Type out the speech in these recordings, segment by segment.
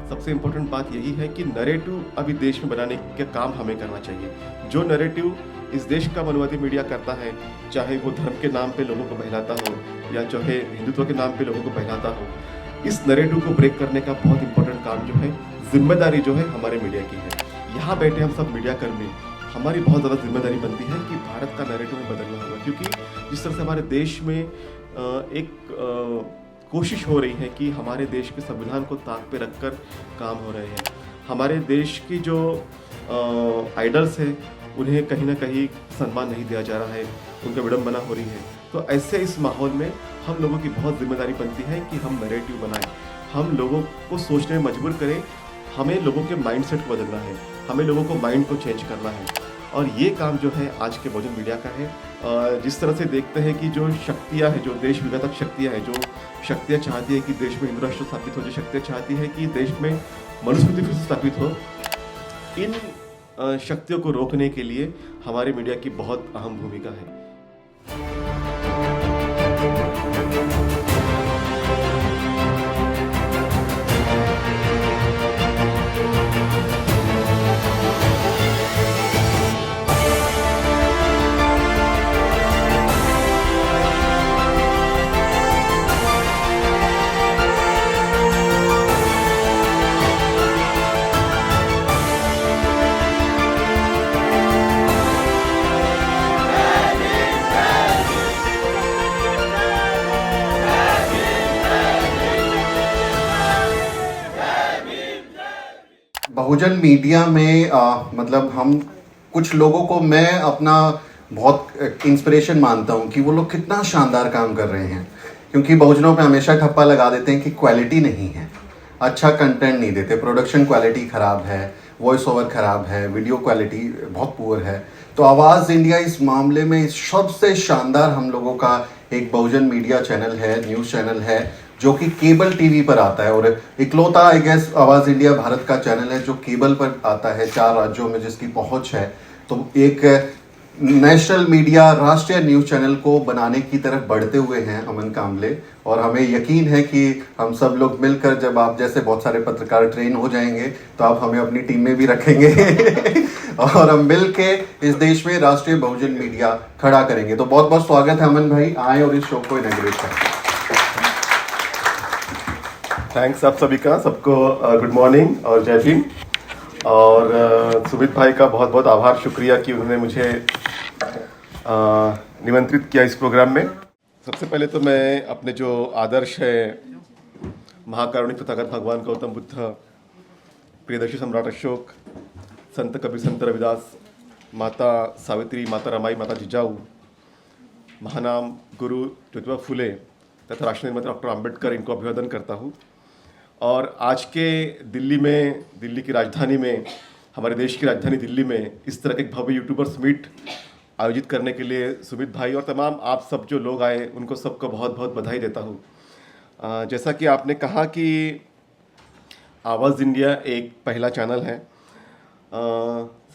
सबसे इम्पोर्टेंट बात यही है कि नैरेटिव अभी देश में बनाने का काम हमें करना चाहिए। जो नैरेटिव इस देश का मनुवादी मीडिया करता है, चाहे वो धर्म के नाम पे लोगों को बहलाता हो या चाहे हिंदुत्व के नाम पे लोगों को बहलाता हो, इस नैरेटिव को ब्रेक करने का बहुत इंपॉर्टेंट काम जो है, जिम्मेदारी जो है हमारे मीडिया की है। यहाँ बैठे हम सब मीडिया कर्मी, हमारी बहुत ज़्यादा जिम्मेदारी बनती है कि भारत का नैरेटिव में बदलना होगा, क्योंकि जिस तरह से हमारे देश में एक कोशिश हो रही है कि हमारे देश के संविधान को ताक पे रखकर काम हो रहे हैं। हमारे देश की जो आइडल्स हैं उन्हें कहीं ना कहीं सम्मान नहीं दिया जा रहा है, उनका विडंबना हो रही है। तो ऐसे इस माहौल में हम लोगों की बहुत जिम्मेदारी बनती है कि हम नैरेटिव बनाएं, हम लोगों को सोचने में मजबूर करें। हमें लोगों के माइंडसेट को बदलना है, हमें लोगों को माइंड को चेंज करना है, और ये काम जो है आज के बहुजन मीडिया का है। जिस तरह से देखते हैं कि जो शक्तियाँ हैं, जो देश विघातक शक्तियाँ हैं, जो शक्तियाँ चाहती है कि देश में हिंदू राष्ट्र स्थापित हो, जो शक्तियाँ चाहती है कि देश में मनुस्मृति फिर से स्थापित हो, इन शक्तियों को रोकने के लिए हमारे मीडिया की बहुत अहम भूमिका है। बहुजन मीडिया में मतलब हम कुछ लोगों को मैं अपना बहुत इंस्पिरेशन मानता हूं कि वो लोग कितना शानदार काम कर रहे हैं, क्योंकि बहुजनों पे हमेशा ठप्पा लगा देते हैं कि क्वालिटी नहीं है, अच्छा कंटेंट नहीं देते, प्रोडक्शन क्वालिटी ख़राब है, वॉइस ओवर ख़राब है, वीडियो क्वालिटी बहुत पुअर है। तो आवाज़ इंडिया इस मामले में सबसे शानदार हम लोगों का एक बहुजन मीडिया चैनल है, न्यूज़ चैनल है, जो कि केबल टीवी पर आता है, और इकलौता आई गेस आवाज़ इंडिया भारत का चैनल है जो केबल पर आता है, 4 राज्यों में जिसकी पहुंच है। तो एक नेशनल मीडिया, राष्ट्रीय न्यूज़ चैनल को बनाने की तरफ बढ़ते हुए हैं अमन कामले, और हमें यकीन है कि हम सब लोग मिलकर, जब आप जैसे बहुत सारे पत्रकार ट्रेन हो जाएंगे तो आप हमें अपनी टीम में भी रखेंगे और हम मिल के इस देश में राष्ट्रीय बहुजन मीडिया खड़ा करेंगे। तो बहुत बहुत स्वागत है अमन भाई, आए और इस शो को इनॉग्रेट करें। थैंक्स आप सभी का, सबको गुड मॉर्निंग और जय भीम। और सुमित भाई का बहुत बहुत आभार, शुक्रिया कि उन्होंने मुझे निमंत्रित किया इस प्रोग्राम में। सबसे पहले तो मैं अपने जो आदर्श है, महाकारुणिक तथागत भगवान गौतम बुद्ध, प्रियदर्शी सम्राट अशोक, संत कबीर, संत रविदास, माता सावित्री, माता रमाई, माता जिजाऊ, महानाम गुरु ज्योतिबा फुले तथा राष्ट्र निर्माता डॉक्टर आम्बेडकर, इनको अभिवादन करता हूँ। और आज के दिल्ली की राजधानी में, हमारे देश की राजधानी दिल्ली में इस तरह के एक भव्य यूट्यूबर्स मीट आयोजित करने के लिए सुमित भाई और तमाम आप सब जो लोग आए, उनको सबको बहुत बहुत बधाई देता हूँ। जैसा कि आपने कहा कि आवाज़ इंडिया एक पहला चैनल है,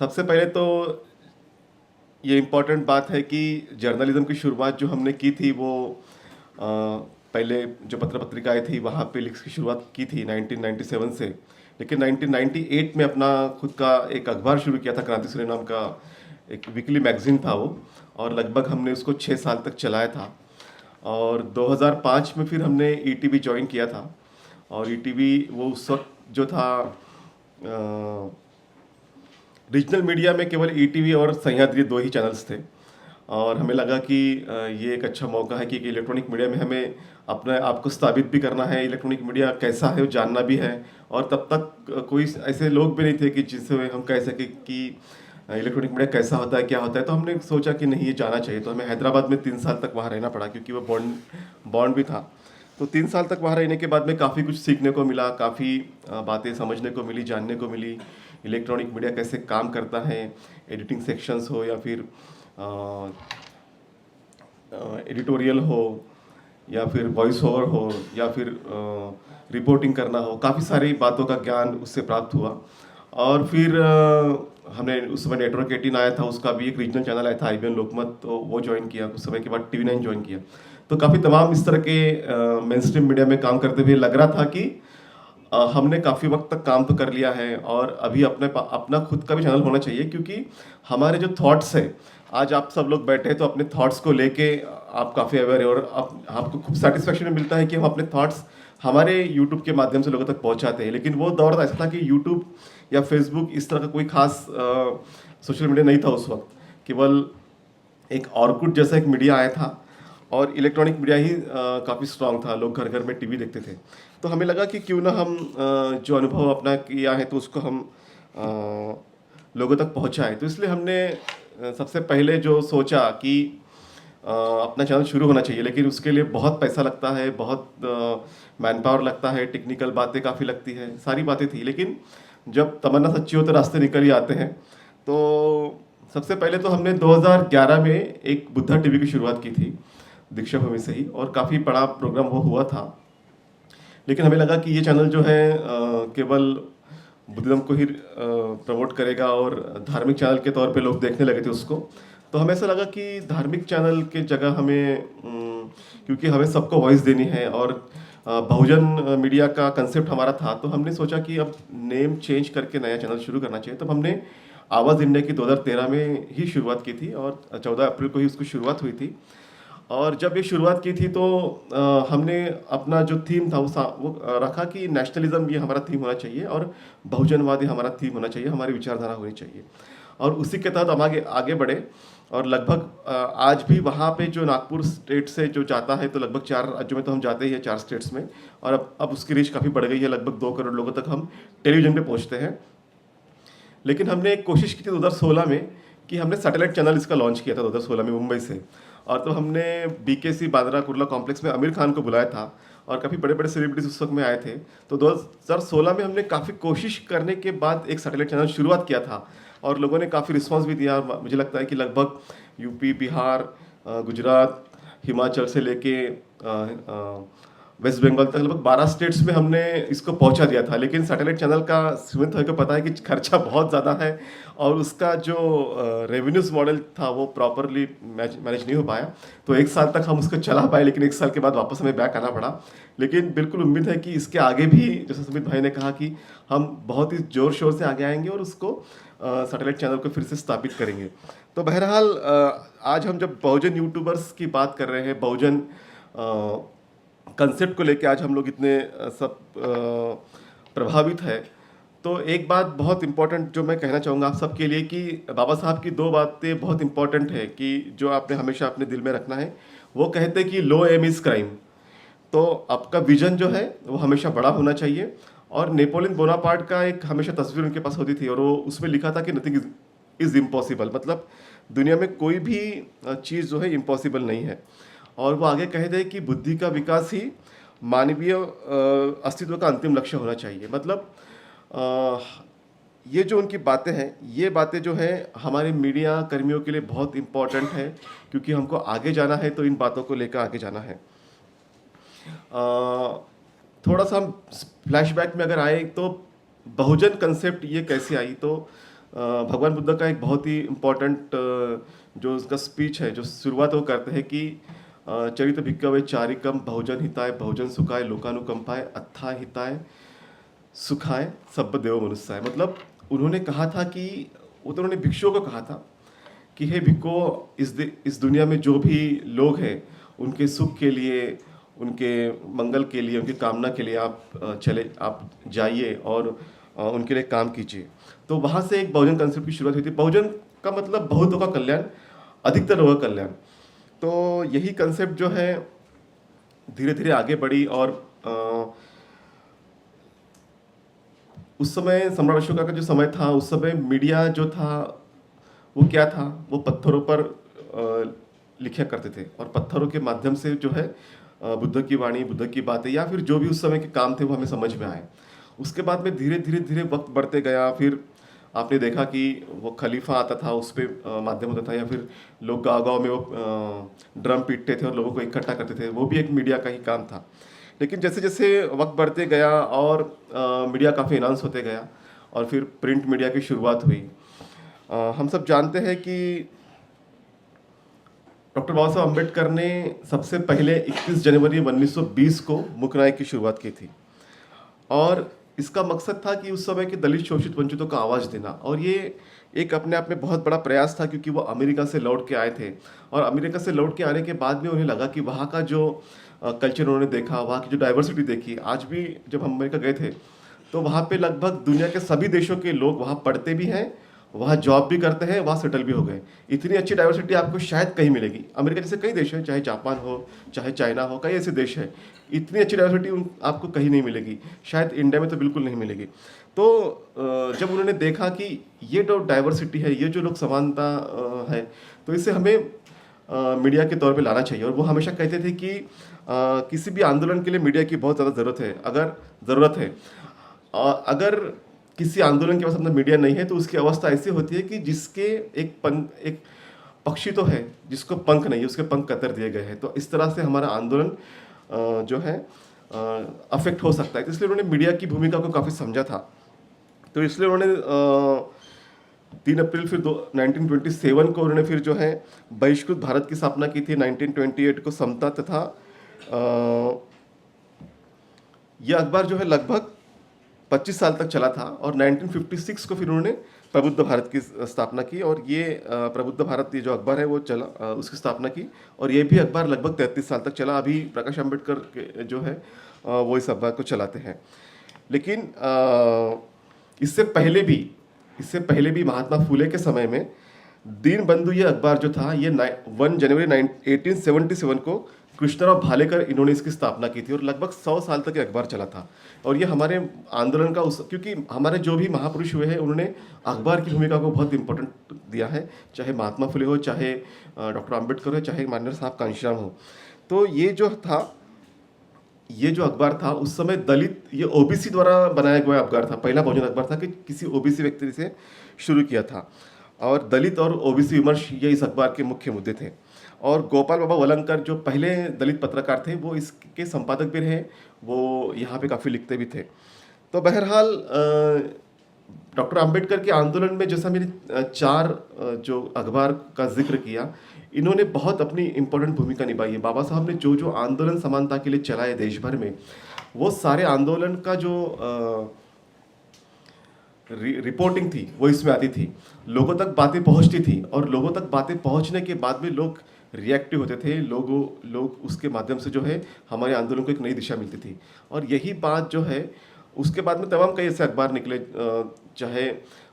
सबसे पहले तो ये इम्पॉर्टेंट बात है कि जर्नलिज्म की शुरुआत जो हमने की थी वो पहले जो पत्र पत्रिकाएँ थी वहाँ पे लिख की शुरुआत की थी 1997 से, लेकिन 1998 में अपना खुद का एक अखबार शुरू किया था, क्रांति सूर्य नाम का एक वीकली मैगजीन था वो, और लगभग हमने उसको 6 साल तक चलाया था। और 2005 में फिर हमने ईटीवी ज्वाइन किया था, और ईटीवी वो उस वक्त जो था रीजनल मीडिया में केवल ईटीवी और सह्याद्री 2 ही चैनल्स थे, और हमें लगा कि ये एक अच्छा मौका है कि इलेक्ट्रॉनिक मीडिया में हमें अपने आप को स्थापित भी करना है, इलेक्ट्रॉनिक मीडिया कैसा है वो जानना भी है। और तब तक कोई ऐसे लोग भी नहीं थे कि जिनसे हम कह सके कि इलेक्ट्रॉनिक मीडिया कैसा होता है, क्या होता है। तो हमने सोचा कि नहीं, ये जाना चाहिए। तो हमें हैदराबाद में 3 साल तक वहाँ रहना पड़ा, क्योंकि वो बॉन्ड भी था। तो 3 साल तक वहाँ रहने के बाद में काफ़ी कुछ सीखने को मिला, काफ़ी बातें समझने को मिली, जानने को मिली, इलेक्ट्रॉनिक मीडिया कैसे काम करता है, एडिटिंग सेक्शंस हो या फिर एडिटोरियल हो या फिर वॉइस ओवर हो या फिर रिपोर्टिंग करना हो, काफ़ी सारी बातों का ज्ञान उससे प्राप्त हुआ। और फिर हमने उस समय नेटवर्क 18 आया था, उसका भी एक रीजनल चैनल आया था IBN लोकमत, तो वो ज्वाइन किया। कुछ समय के बाद TV9 ज्वाइन किया। तो काफ़ी तमाम इस तरह के मेन स्ट्रीम मीडिया में काम करते हुए लग रहा था कि हमने काफ़ी वक्त तक काम तो कर लिया है और अभी अपना खुद का भी चैनल होना चाहिए, क्योंकि हमारे जो थॉट्स है, आज आप सब लोग बैठे हैं तो अपने थॉट्स को लेके आप काफ़ी अवेयर है, और आपको खूब सेटिस्फेक्शन मिलता है कि हम अपने थॉट्स हमारे यूट्यूब के माध्यम से लोगों तक पहुंचाते हैं। लेकिन वो दौर ऐसा था कि यूट्यूब या फेसबुक इस तरह का कोई खास सोशल मीडिया नहीं था उस वक्त। केवल एक ऑर्कुट जैसा एक मीडिया आया था और इलेक्ट्रॉनिक मीडिया ही काफ़ी स्ट्रांग था, लोग घर घर में टीवी देखते थे। तो हमें लगा कि क्यों ना हम जो अनुभव अपना किया है तो उसको हम लोगों तक पहुंचाएं। तो इसलिए हमने सबसे पहले जो सोचा कि अपना चैनल शुरू होना चाहिए, लेकिन उसके लिए बहुत पैसा लगता है, बहुत मैन पावर लगता है, टेक्निकल बातें काफ़ी लगती है, सारी बातें थी। लेकिन जब तमन्ना सच्ची हो तो रास्ते निकल ही आते हैं। तो सबसे पहले तो हमने 2011 में एक बुद्धा टीवी की शुरुआत की थी, दीक्षा भूमि से ही, और काफ़ी बड़ा प्रोग्राम वो हुआ था। लेकिन हमें लगा कि ये चैनल जो है केवल बुद्धिज्म को ही प्रमोट करेगा, और धार्मिक चैनल के तौर पे लोग देखने लगे थे उसको। तो हमें ऐसा लगा कि धार्मिक चैनल के जगह हमें क्योंकि हमें सबको वॉइस देनी है, और बहुजन मीडिया का कंसेप्ट हमारा था, तो हमने सोचा कि अब नेम चेंज करके नया चैनल शुरू करना चाहिए। तब हमने आवाज़ इंडिया की 2013 में ही शुरुआत की थी, और 14 अप्रैल को ही उसकी शुरुआत हुई थी। और जब ये शुरुआत की थी तो हमने अपना जो थीम था वो रखा कि नेशनलिज्म ये हमारा थीम होना चाहिए, और बहुजनवादी हमारा थीम होना चाहिए, हमारी विचारधारा होनी चाहिए। और उसी के तहत हम आगे बढ़े, और लगभग आज भी वहाँ पे जो नागपुर स्टेट से जो जाता है, तो लगभग 4 राज्यों में तो हम जाते ही हैं, 4 स्टेट्स में। और अब उसकी रीच काफ़ी बढ़ गई है, लगभग 2 करोड़ लोगों तक हम टेलीविज़न पे पहुँचते हैं। लेकिन हमने एक कोशिश की थी 2016 में कि हमने सैटेलाइट चैनल इसका लॉन्च किया था 2016 में मुंबई से। और तो हमने BKC बांद्रा कुर्ला कॉम्प्लेक्स में आमिर खान को बुलाया था, और काफ़ी बड़े बड़े सेलिब्रिटीज उस वक्त में आए थे। तो 2016 में हमने काफ़ी कोशिश करने के बाद एक सैटेलाइट चैनल शुरुआत किया था, और लोगों ने काफ़ी रिस्पॉन्स भी दिया। मुझे लगता है कि लगभग यूपी, बिहार, गुजरात, हिमाचल से लेके वेस्ट बंगाल तक लगभग 12 स्टेट्स में हमने इसको पहुंचा दिया था। लेकिन सैटेलाइट चैनल का सुमित भाई को पता है कि खर्चा बहुत ज़्यादा है, और उसका जो रेवेन्यूज़ मॉडल था वो प्रॉपरली मैनेज नहीं हो पाया। तो 1 साल तक हम उसको चला पाए, लेकिन 1 साल के बाद वापस हमें बैक आना पड़ा। लेकिन बिल्कुल उम्मीद है कि इसके आगे भी, जैसे सुमित भाई ने कहा, कि हम बहुत ही ज़ोर शोर से आगे आएंगे और उसको सैटेलाइट चैनल को फिर से स्थापित करेंगे। तो बहरहाल आज हम जब बहुजन यूट्यूबर्स की बात कर रहे हैं, बहुजन कंसेप्ट को लेके आज हम लोग इतने सब प्रभावित है, तो एक बात बहुत इंपॉर्टेंट जो मैं कहना चाहूँगा आप सबके लिए, कि बाबा साहब की 2 बातें बहुत इंपॉर्टेंट है कि जो आपने हमेशा अपने दिल में रखना है। वो कहते हैं कि लो एम इज़ क्राइम। तो आपका विजन जो है वो हमेशा बड़ा होना चाहिए। और नेपोलियन बोनापार्ट का एक हमेशा तस्वीर उनके पास होती थी, और वो उसमें लिखा था कि नथिंग इज़ इम्पॉसिबल, मतलब दुनिया में कोई भी चीज़ जो है इम्पॉसिबल नहीं है। और वो आगे कहते हैं कि बुद्धि का विकास ही मानवीय अस्तित्व का अंतिम लक्ष्य होना चाहिए। मतलब ये जो उनकी बातें हैं, ये बातें जो है हमारे मीडिया कर्मियों के लिए बहुत इम्पोर्टेंट है, क्योंकि हमको आगे जाना है तो इन बातों को लेकर आगे जाना है। थोड़ा सा हम फ्लैशबैक में अगर आए तो बहुजन कंसेप्ट ये कैसे आई, तो भगवान बुद्ध का एक बहुत ही इम्पोर्टेंट जो उसका स्पीच है, जो शुरुआत वो करते हैं कि चरित भिक्खवे चारिकम बहुजन हिताय बहुजन सुखाय लोकानुकंपाय अत्था हिताय सुखाय सब देव मनुष्याय। मतलब उन्होंने कहा था कि वो तो उन्होंने भिक्षुओं को कहा था कि हे भिक्षुओ, इस दुनिया में जो भी लोग हैं उनके सुख के लिए, उनके मंगल के लिए, उनकी कामना के लिए आप जाइए और उनके लिए काम कीजिए। तो वहाँ से एक बहुजन कंसेप्ट की शुरुआत हुई थी। बहुजन का मतलब बहुतों का कल्याण, अधिकतर लोगों का कल्याण। तो यही कंसेप्ट जो है धीरे धीरे आगे बढ़ी, और उस समय सम्राट अशोका का जो समय था, उस समय मीडिया जो था वो क्या था, वो पत्थरों पर लिखा करते थे, और पत्थरों के माध्यम से जो है बुद्ध की वाणी, बुद्ध की बातें, या फिर जो भी उस समय के काम थे वो हमें समझ में आए। उसके बाद में धीरे धीरे धीरे वक्त बढ़ते गया। फिर आपने देखा कि वो खलीफा आता था, उस पर माध्यम होता था, या फिर लोग गाँव-गाँव में वो ड्रम पीटते थे और लोगों को इकट्ठा करते थे, वो भी एक मीडिया का ही काम था। लेकिन जैसे जैसे वक्त बढ़ते गया और मीडिया काफ़ी इन्हांस होते गया, और फिर प्रिंट मीडिया की शुरुआत हुई। हम सब जानते हैं कि डॉक्टर बाबा साहब अम्बेडकर ने सबसे पहले 21 जनवरी 1920 को मूक नायक की शुरुआत की थी, और इसका मकसद था कि उस समय के दलित शोषित वंचितों का आवाज़ देना, और ये एक अपने आप में बहुत बड़ा प्रयास था, क्योंकि वो अमेरिका से लौट के आए थे, और अमेरिका से लौट के आने के बाद में उन्हें लगा कि वहाँ का जो कल्चर उन्होंने देखा, वहाँ की जो डाइवर्सिटी देखी, आज भी जब हम अमेरिका गए थे तो वहाँ पे लगभग दुनिया के सभी देशों के लोग वहाँ पढ़ते भी हैं, वहाँ जॉब भी करते हैं, वहाँ सेटल भी हो गए। इतनी अच्छी डाइवर्सिटी आपको शायद कहीं मिलेगी। अमेरिका जैसे कई देश हैं, चाहे जापान हो, चाहे चाइना हो, कई ऐसे देश हैं, इतनी अच्छी डाइवर्सिटी आपको कहीं नहीं मिलेगी, शायद इंडिया में तो बिल्कुल नहीं मिलेगी। तो जब उन्होंने देखा कि ये जो डाइवर्सिटी है, ये जो लोग समानता है, तो इसे हमें मीडिया के तौर पे लाना चाहिए। और वो हमेशा कहते थे कि किसी भी आंदोलन के लिए मीडिया की बहुत ज़्यादा ज़रूरत है। अगर ज़रूरत है, अगर किसी आंदोलन के पास अपना मीडिया नहीं है तो उसकी अवस्था ऐसी होती है कि जिसके एक पक्षी तो है, जिसको पंख नहीं है, उसके पंख कतर दिए गए हैं। तो इस तरह से हमारा आंदोलन जो है अफेक्ट हो सकता है। तो इसलिए उन्होंने मीडिया की भूमिका को काफ़ी समझा था। तो इसलिए उन्होंने 3 अप्रैल फिर 1927 को उन्होंने फिर जो है बहिष्कृत भारत की स्थापना की थी। 1928 को समता तथा यह अखबार जो है लगभग 25 साल तक चला था, और 1956 को फिर उन्होंने प्रबुद्ध भारत की स्थापना की, और ये प्रबुद्ध भारत ये जो अखबार है वो चला, उसकी स्थापना की, और ये भी अखबार लगभग 33 साल तक चला। अभी प्रकाश आंबेडकर जो है वो इस अखबार को चलाते हैं। लेकिन इससे पहले भी महात्मा फुले के समय में दीनबंधु ये अखबार जो था, ये 1 जनवरी 1877 को कृष्णराव भालेकर इन्होंने इसकी स्थापना की थी, और लगभग 100 साल तक ये अखबार चला था। और ये हमारे आंदोलन का क्योंकि हमारे जो भी महापुरुष हुए हैं उन्होंने अखबार की भूमिका को बहुत इंपॉर्टेंट दिया है, चाहे महात्मा फुले हो, चाहे डॉक्टर आम्बेडकर हो, चाहे माननीय साहब कांशीराम हो। तो ये जो अखबार था उस समय दलित, ये ओबीसी द्वारा बनाया गया अखबार था, पहला बहुजन अखबार था कि किसी ओबीसी व्यक्ति से शुरू किया था, और दलित और ओबीसी विमर्श ये इस अखबार के मुख्य मुद्दे थे। और गोपाल बाबा वलंकर जो पहले दलित पत्रकार थे वो इसके संपादक भी रहे, वो यहाँ पे काफ़ी लिखते भी थे। तो बहरहाल डॉक्टर आम्बेडकर के आंदोलन में जैसा मैंने 4 जो अखबार का जिक्र किया, इन्होंने बहुत अपनी इम्पोर्टेंट भूमिका निभाई है। बाबा साहब ने जो आंदोलन समानता के लिए चलाए देश भर में, वो सारे आंदोलन का जो रिपोर्टिंग थी वो इसमें आती थी, लोगों तक बातें पहुंचती थी, और लोगों तक बातें पहुंचने के बाद में लोग रिएक्टिव होते थे, लोग उसके माध्यम से जो है हमारे आंदोलन को एक नई दिशा मिलती थी। और यही बात जो है उसके बाद में तमाम कई ऐसे अखबार निकले, चाहे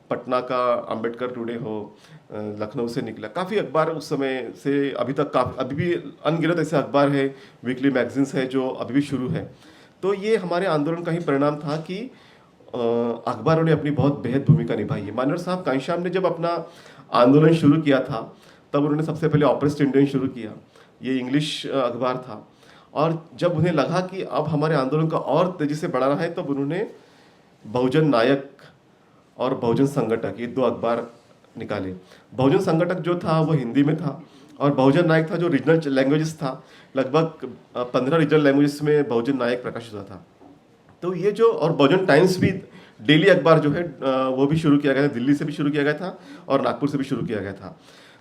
पटना का अम्बेडकर टुडे हो, लखनऊ से निकला, काफ़ी अखबार उस समय से अभी तक अभी भी अनगिनत ऐसे अखबार है, वीकली मैगजीन्स है जो अभी भी शुरू है। तो ये हमारे आंदोलन का ही परिणाम था कि अखबारों ने अपनी बहुत बेहद भूमिका निभाई है। माननीय साहब कांशीराम ने जब अपना आंदोलन शुरू किया था तब उन्होंने सबसे पहले ऑपरेस्ट इंडियन शुरू किया, ये इंग्लिश अखबार था। और जब उन्हें लगा कि अब हमारे आंदोलन का और तेजी से बढ़ाना है, तब उन्होंने बहुजन नायक और बहुजन संगठक ये 2 अखबार निकाले। बहुजन संगठक जो था वो हिंदी में था, और बहुजन नायक था जो रीजनल लैंग्वेजेस था, लगभग 15 रीजनल लैंग्वेजेस में बहुजन नायक प्रकाशित हुआ था। तो ये जो, और बहुजन टाइम्स भी डेली अखबार जो है वो भी शुरू किया गया था, दिल्ली से भी शुरू किया गया था और नागपुर से भी शुरू किया गया था।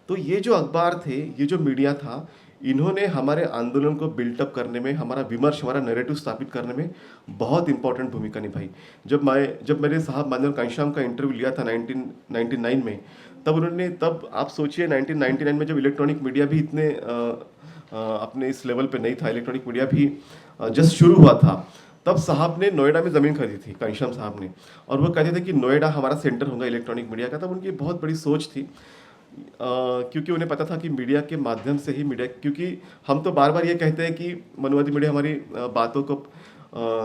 तो ये जो अखबार थे, ये जो मीडिया था, इन्होंने हमारे आंदोलन को बिल्टअप करने में, हमारा विमर्श, हमारा नैरेटिव स्थापित करने में बहुत इंपॉर्टेंट भूमिका निभाई। जब मेरे साहब माननीय कांशीराम का इंटरव्यू लिया था 1999 में, तब आप सोचिए 1999 में जब इलेक्ट्रॉनिक मीडिया भी इतने अपने इस लेवल पे नहीं था, इलेक्ट्रॉनिक मीडिया भी जस्ट शुरू हुआ था, तब साहब ने नोएडा में ज़मीन खरीदी थी, कांशीराम साहब ने, और वो कहते थे कि नोएडा हमारा सेंटर होगा इलेक्ट्रॉनिक मीडिया का। तब उनकी बहुत बड़ी सोच थी, क्योंकि उन्हें पता था कि मीडिया के माध्यम से ही क्योंकि हम तो बार बार ये कहते हैं कि मनुवादी मीडिया हमारी बातों को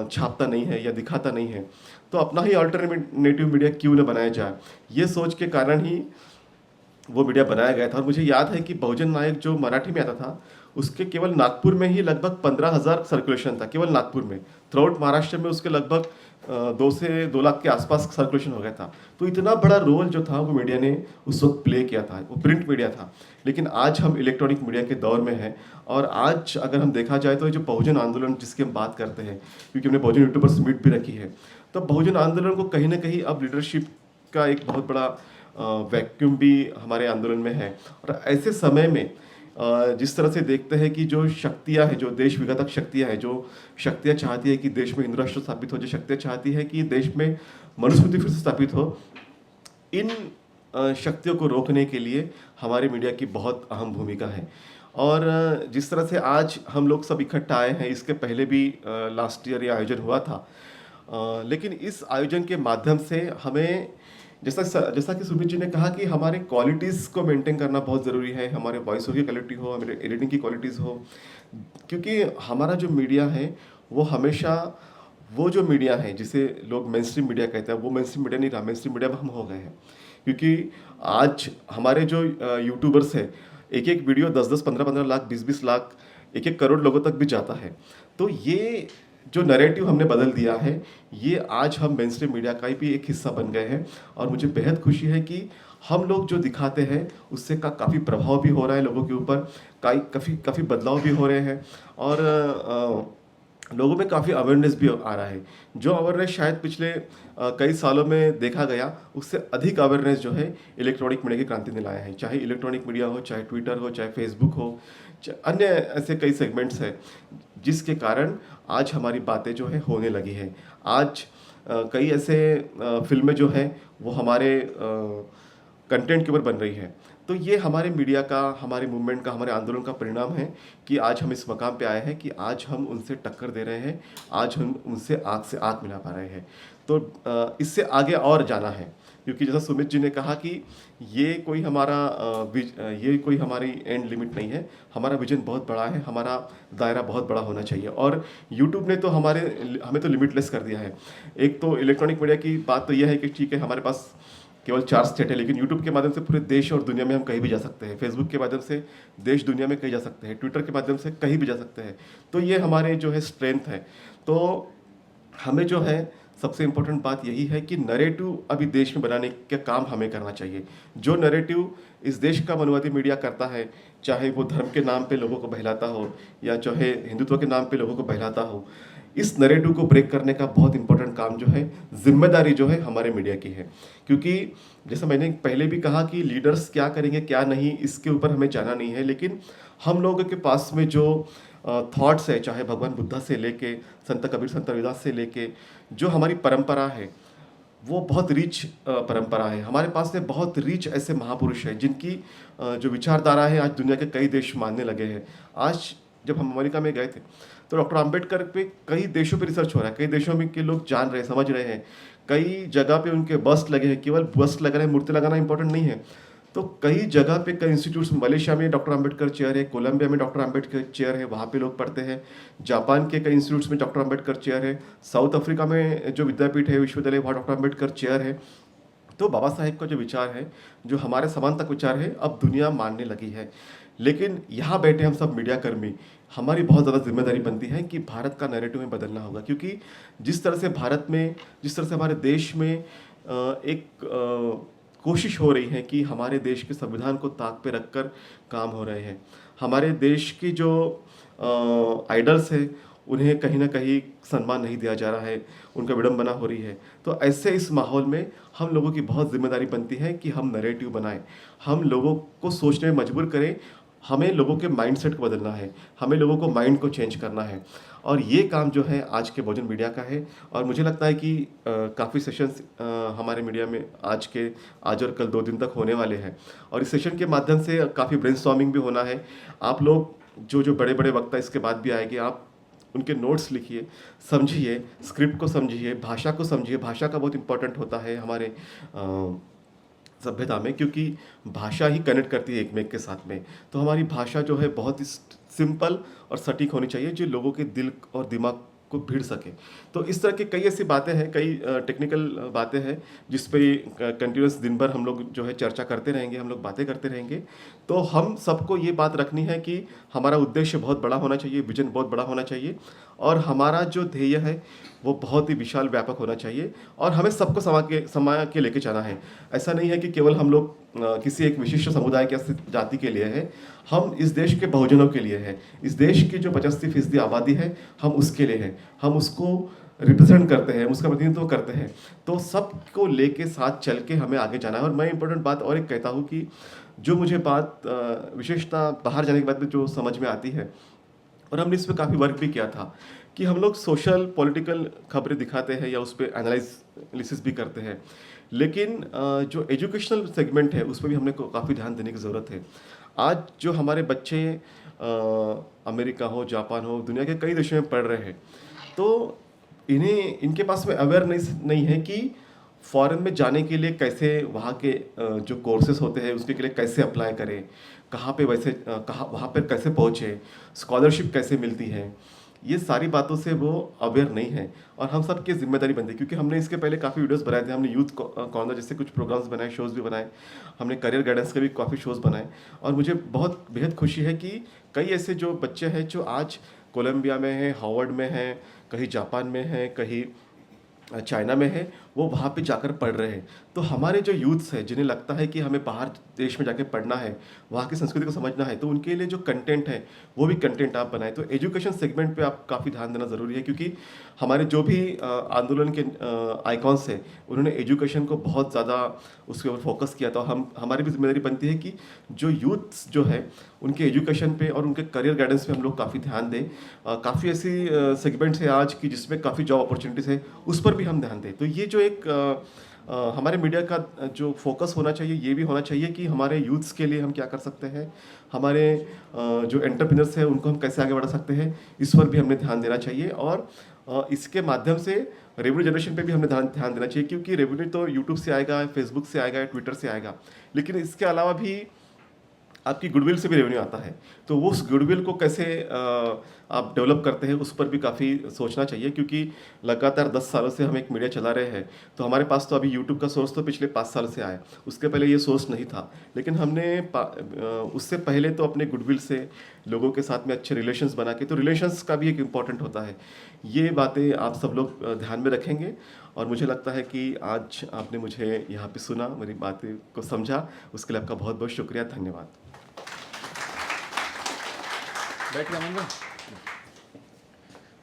छापता नहीं है या दिखाता नहीं है, तो अपना ही अल्टरनेटिव मीडिया क्यों न बनाया जाए, ये सोच के कारण ही वो मीडिया बनाया गया था। और मुझे याद है कि बहुजन नायक जो मराठी में आता था, उसके केवल नागपुर में ही लगभग 15,000 सर्कुलेशन था, केवल नागपुर में। थ्रूआउट महाराष्ट्र में उसके लगभग 2 से 2 लाख के आसपास सर्कुलेशन हो गया था। तो इतना बड़ा रोल जो था वो मीडिया ने उस वक्त प्ले किया था, वो प्रिंट मीडिया था। लेकिन आज हम इलेक्ट्रॉनिक मीडिया के दौर में हैं, और आज अगर हम देखा जाए तो ये जो बहुजन आंदोलन जिसकी हम बात करते हैं, क्योंकि हमने बहुजन यूट्यूबर्स मीट भी रखी है, तो बहुजन आंदोलन को कहीं ना कहीं अब लीडरशिप का एक बहुत बड़ा वैक्यूम भी हमारे आंदोलन में है। और ऐसे समय में जिस तरह से देखते हैं कि जो शक्तियाँ हैं, जो देश विघातक शक्तियाँ हैं, जो शक्तियाँ चाहती है कि देश में हिंदू राष्ट्र स्थापित हो, जो शक्तियाँ चाहती है कि देश में मनुस्मृति फिर से स्थापित हो, इन शक्तियों को रोकने के लिए हमारे मीडिया की बहुत अहम भूमिका है। और जिस तरह से आज हम लोग सब इकट्ठा आए हैं, इसके पहले भी लास्ट ईयर ये आयोजन हुआ था, लेकिन इस आयोजन के माध्यम से हमें जैसा कि सुमित जी ने कहा कि हमारे क्वालिटीज़ को मेंटेन करना बहुत ज़रूरी है, हमारे वॉइस की क्वालिटी हो, हमारे एडिटिंग की क्वालिटीज़ हो, क्योंकि हमारा जो मीडिया है वो हमेशा वो जो मीडिया है जिसे लोग मेन स्ट्रीम मीडिया कहते हैं, वो मेन स्ट्रीम मीडिया नहीं रहा, मेन स्ट्रीम मीडिया में हम हो गए हैं। क्योंकि आज हमारे जो यूट्यूबर्स हैं, एक एक वीडियो 10-10, 15-15 लाख, 20-20 लाख, 1-1 करोड़ लोगों तक भी जाता है। तो ये जो नैरेटिव हमने बदल दिया है, ये आज हम मेन स्ट्रीम मीडिया का भी एक हिस्सा बन गए हैं। और मुझे बेहद खुशी है कि हम लोग जो दिखाते हैं उससे काफ़ी प्रभाव भी हो रहा है लोगों के ऊपर, काफ़ी बदलाव भी हो रहे हैं, और लोगों में काफ़ी अवेयरनेस भी आ रहा है। जो अवेयरनेस शायद पिछले कई सालों में देखा गया, उससे अधिक अवेयरनेस जो है इलेक्ट्रॉनिक मीडिया की क्रांति ने लाया है। चाहे इलेक्ट्रॉनिक मीडिया हो, चाहे ट्विटर हो, चाहे फेसबुक हो, अन्य ऐसे कई सेगमेंट्स हैं जिसके कारण आज हमारी बातें जो है होने लगी है। आज कई ऐसे फिल्में जो हैं वो हमारे कंटेंट के ऊपर बन रही है। तो ये हमारे मीडिया का, हमारे मूवमेंट का, हमारे आंदोलन का परिणाम है कि आज हम इस मकाम पे आए हैं कि आज हम उनसे टक्कर दे रहे हैं, आज हम उनसे आँख से आँख मिला पा रहे हैं। तो इससे आगे और जाना है, क्योंकि जैसा सुमित जी ने कहा कि ये कोई हमारी एंड लिमिट नहीं है। हमारा विजन बहुत बड़ा है, हमारा दायरा बहुत बड़ा होना चाहिए। और यूट्यूब ने तो हमें तो लिमिटलेस कर दिया है। एक तो इलेक्ट्रॉनिक मीडिया की बात तो यह है कि ठीक है, हमारे पास केवल 4 स्टेट है, लेकिन यूट्यूब के माध्यम से पूरे देश और दुनिया में हम कहीं भी जा सकते हैं। फेसबुक के माध्यम से देश दुनिया में कहीं जा सकते हैं, ट्विटर के माध्यम से कहीं भी जा सकते हैं। तो ये हमारे जो है स्ट्रेंथ है। तो हमें जो है सबसे इम्पोर्टेंट बात यही है कि नैरेटिव अभी देश में बनाने का काम हमें करना चाहिए। जो नैरेटिव इस देश का मनुवादी मीडिया करता है, चाहे वो धर्म के नाम पे लोगों को बहलाता हो या चाहे हिंदुत्व के नाम पे लोगों को बहलाता हो, इस नैरेटिव को ब्रेक करने का बहुत इंपॉर्टेंट काम जो है, जिम्मेदारी जो है हमारे मीडिया की है। क्योंकि जैसा मैंने पहले भी कहा कि लीडर्स क्या करेंगे क्या नहीं, इसके ऊपर हमें जाना नहीं है, लेकिन हम लोगों के पास में जो थॉट्स है, चाहे भगवान बुद्धा से लेके संत कबीर, संत रविदास से लेके जो हमारी परंपरा है, वो बहुत रिच परंपरा है। हमारे पास में बहुत रिच ऐसे महापुरुष हैं जिनकी जो विचारधारा है आज दुनिया के कई देश मानने लगे हैं। आज जब हम अमेरिका में गए थे तो डॉक्टर अंबेडकर पे कई देशों पे रिसर्च हो रहा है, कई देशों में के लोग जान रहे हैं, समझ रहे हैं, कई जगह पे उनके बस्ट लगे हैं। केवल बस्ट लग रहे हैं, मूर्ति लगाना इंपॉर्टेंट नहीं है। तो कई जगह पे, कई इंस्टीट्यूट्स, मलेशिया में डॉक्टर अंबेडकर चेयर है, कोलंबिया में डॉक्टर अंबेडकर चेयर है, वहाँ पे लोग पढ़ते हैं। जापान के कई इंस्टीट्यूट्स में डॉक्टर अंबेडकर चेयर है। साउथ अफ्रीका में जो विद्यापीठ है, विश्वविद्यालय, वहाँ डॉक्टर अंबेडकर चेयर है। तो बाबा साहेब का जो विचार है, जो हमारे समान तक विचार है, अब दुनिया मानने लगी है। लेकिन यहाँ बैठे हम सब मीडिया कर्मी, हमारी बहुत ज़्यादा जिम्मेदारी बनती है कि भारत का नैरेटिव में बदलना होगा। क्योंकि जिस तरह से भारत में, जिस तरह से हमारे देश में एक कोशिश हो रही है कि हमारे देश के संविधान को ताक पे रखकर काम हो रहे हैं, हमारे देश की जो आइडल्स है उन्हें कहीं ना कहीं सम्मान नहीं दिया जा रहा है, उनका विडंबना हो रही है। तो ऐसे इस माहौल में हम लोगों की बहुत जिम्मेदारी बनती है कि हम नैरेटिव बनाएं, हम लोगों को सोचने में मजबूर करें। हमें लोगों के माइंडसेट को बदलना है, हमें लोगों को माइंड को चेंज करना है, और ये काम जो है आज के बहुजन मीडिया का है। और मुझे लगता है कि काफ़ी सेशंस हमारे मीडिया में आज और कल 2 दिन तक होने वाले हैं, और इस सेशन के माध्यम से काफ़ी ब्रेनस्टॉर्मिंग भी होना है। आप लोग जो बड़े बड़े वक्ता इसके बाद भी आएंगे, आप उनके नोट्स लिखिए, समझिए, स्क्रिप्ट को समझिए, भाषा को समझिए। भाषा का बहुत इंपॉर्टेंट होता है हमारे सभ्यता में, क्योंकि भाषा ही कनेक्ट करती है एक में एक के साथ में। तो हमारी भाषा जो है बहुत ही सिंपल और सटीक होनी चाहिए, जो लोगों के दिल और दिमाग को भिड़ सके। तो इस तरह की कई ऐसी बातें हैं, कई टेक्निकल बातें हैं जिस पे कंटिन्यूस दिन भर हम लोग जो है चर्चा करते रहेंगे, हम लोग बातें करते रहेंगे। तो हम सबको ये बात रखनी है कि हमारा उद्देश्य बहुत बड़ा होना चाहिए, विजन बहुत बड़ा होना चाहिए, और हमारा जो ध्येय है वो बहुत ही विशाल व्यापक होना चाहिए, और हमें सबको समा के लेके जाना है। ऐसा नहीं है कि केवल हम लोग किसी एक विशिष्ट समुदाय के जाति के लिए है, हम इस देश के बहुजनों के लिए है। इस देश की जो 85% आबादी है, हम उसके लिए हैं। हम उसको रिप्रेजेंट करते हैं, उसका प्रतिनिधित्व करते हैं, तो सबको लेके साथ चल के हमें आगे जाना है। और मैं इंपॉर्टेंट बात और एक कहता हूँ कि जो मुझे बात विशेषता बाहर जाने के बाद में जो समझ में आती है, और हमने इस पर काफ़ी वर्क भी किया था, कि हम लोग सोशल पॉलिटिकल खबरें दिखाते हैं या उस पर एनालिसिस भी करते हैं, लेकिन जो एजुकेशनल सेगमेंट है उस पर भी हमने काफ़ी ध्यान देने की ज़रूरत है। आज जो हमारे बच्चे अमेरिका हो, जापान हो, दुनिया के कई देशों में पढ़ रहे हैं, तो इनके पास में अवेयरनेस नहीं है कि फॉरेन में जाने के लिए कैसे वहाँ के जो कोर्सेज होते हैं उसके लिए कैसे अप्लाई करें, कहाँ पे वैसे कहाँ वहाँ पर कैसे पहुँचे, स्कॉलरशिप कैसे मिलती है, ये सारी बातों से वो अवेयर नहीं है। और हम सब की जिम्मेदारी बनती है, क्योंकि हमने इसके पहले काफ़ी वीडियोस बनाए थे, हमने यूथ कॉर्नर जैसे कुछ प्रोग्राम्स बनाए, शोज़ भी बनाए, हमने करियर गाइडेंस के भी काफ़ी शोज़ बनाए। और मुझे बहुत बेहद खुशी है कि कई ऐसे जो बच्चे हैं जो आज कोलंबिया में हैं, हार्वर्ड में हैं, कहीं जापान में हैं, कहीं चाइना में है, वो वहाँ पे जाकर पढ़ रहे हैं। तो हमारे जो यूथ्स हैं जिन्हें लगता है कि हमें बाहर देश में जाके पढ़ना है, वहाँ की संस्कृति को समझना है, तो उनके लिए जो कंटेंट है वो भी कंटेंट आप बनाएं। तो एजुकेशन सेगमेंट पे आप काफ़ी ध्यान देना ज़रूरी है, क्योंकि हमारे जो भी आंदोलन के आइकॉन्स हैं उन्होंने एजुकेशन को बहुत ज़्यादा उसके ऊपर फोकस किया था। हमारी भी जिम्मेदारी बनती है कि जो यूथ्स जो है उनके एजुकेशन पे और उनके करियर गाइडेंस पे हम लोग काफ़ी ध्यान दें। काफ़ी ऐसी सेगमेंट्स है आज की जिसमें काफ़ी जॉब अपॉर्चुनिटीज़ है, उस पर भी हम ध्यान दें। तो ये जो एक हमारे मीडिया का जो फोकस होना चाहिए, ये भी होना चाहिए कि हमारे यूथ्स के लिए हम क्या कर सकते हैं, हमारे जो एंटरप्रेन्योर्स हैं उनको हम कैसे आगे बढ़ा सकते हैं, इस पर भी हमने ध्यान देना चाहिए। और इसके माध्यम से रेवेन्यू जनरेशन पे भी हमने ध्यान देना चाहिए, क्योंकि रेवेन्यू तो यूट्यूब से आएगा, फेसबुक से आएगा, ट्विटर से आएगा, लेकिन इसके अलावा भी आपकी गुडविल से भी रेवेन्यू आता है। तो वो उस गुडविल को कैसे आप डेवलप करते हैं, उस पर भी काफ़ी सोचना चाहिए, क्योंकि लगातार 10 सालों से हम एक मीडिया चला रहे हैं। तो हमारे पास तो अभी यूट्यूब का सोर्स तो पिछले 5 साल से आया, उसके पहले ये सोर्स नहीं था, लेकिन हमने उससे पहले तो अपने गुडविल से लोगों के साथ में अच्छे रिलेशंस बना के, तो रिलेशंस का भी एक इम्पॉर्टेंट होता है। ये बातें आप सब लोग ध्यान में रखेंगे, और मुझे लगता है कि आज आपने मुझे यहाँ पे सुना, मेरी बातें को समझा, उसके लिए आपका बहुत बहुत शुक्रिया, धन्यवाद।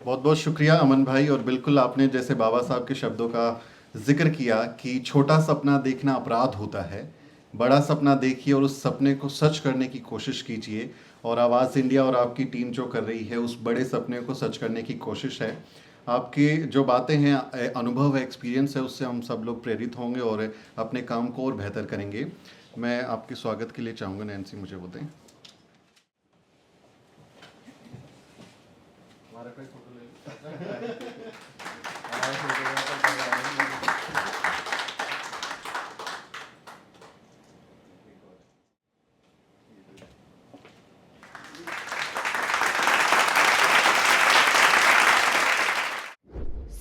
बहुत बहुत शुक्रिया अमन भाई। और बिल्कुल आपने जैसे बाबा साहब के शब्दों का जिक्र किया कि छोटा सपना देखना अपराध होता है, बड़ा सपना देखिए और उस सपने को सच करने की कोशिश कीजिए। और आवाज़ इंडिया और आपकी टीम जो कर रही है उस बड़े सपने को सच करने की कोशिश है। आपकी जो बातें हैं, अनुभव है, एक्सपीरियंस है, उससे हम सब लोग प्रेरित होंगे और अपने काम को और बेहतर करेंगे। मैं आपके स्वागत के लिए चाहूँगा, नैन्सी मुझे वो दें।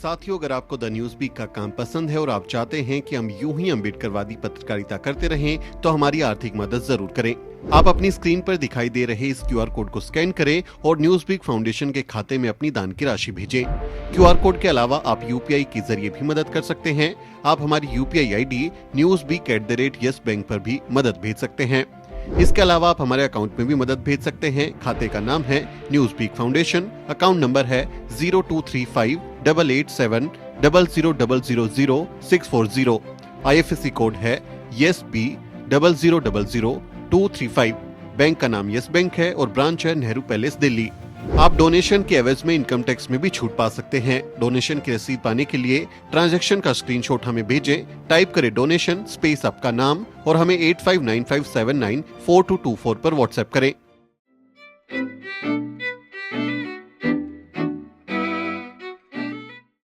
साथियों, अगर आपको द न्यूज वीक का काम पसंद है और आप चाहते हैं कि हम यूं ही अम्बेडकरवादी पत्रकारिता करते रहें, तो हमारी आर्थिक मदद जरूर करें। आप अपनी स्क्रीन पर दिखाई दे रहे इस QR कोड को स्कैन करें और न्यूज वीक फाउंडेशन के खाते में अपनी दान की राशि भेजें। QR कोड के अलावा आप UPI के जरिए भी मदद कर सकते हैं। आप हमारी UPI ID newsweek@yes bank पर भी मदद भेज सकते हैं। इसके अलावा आप हमारे अकाउंट में भी मदद भेज सकते हैं। खाते का नाम है news week foundation, account number है 02358800000640। IFSC कोड है YESB000235। बैंक का नाम यस बैंक है और ब्रांच है नेहरू पैलेस, दिल्ली। आप डोनेशन के एवज में इनकम टैक्स में भी छूट पा सकते हैं। डोनेशन की रसीद पाने के लिए ट्रांजैक्शन का स्क्रीनशॉट हमें भेजें। टाइप करें डोनेशन स्पेस आपका नाम और हमें 8595794224 पर व्हाट्सएप करें।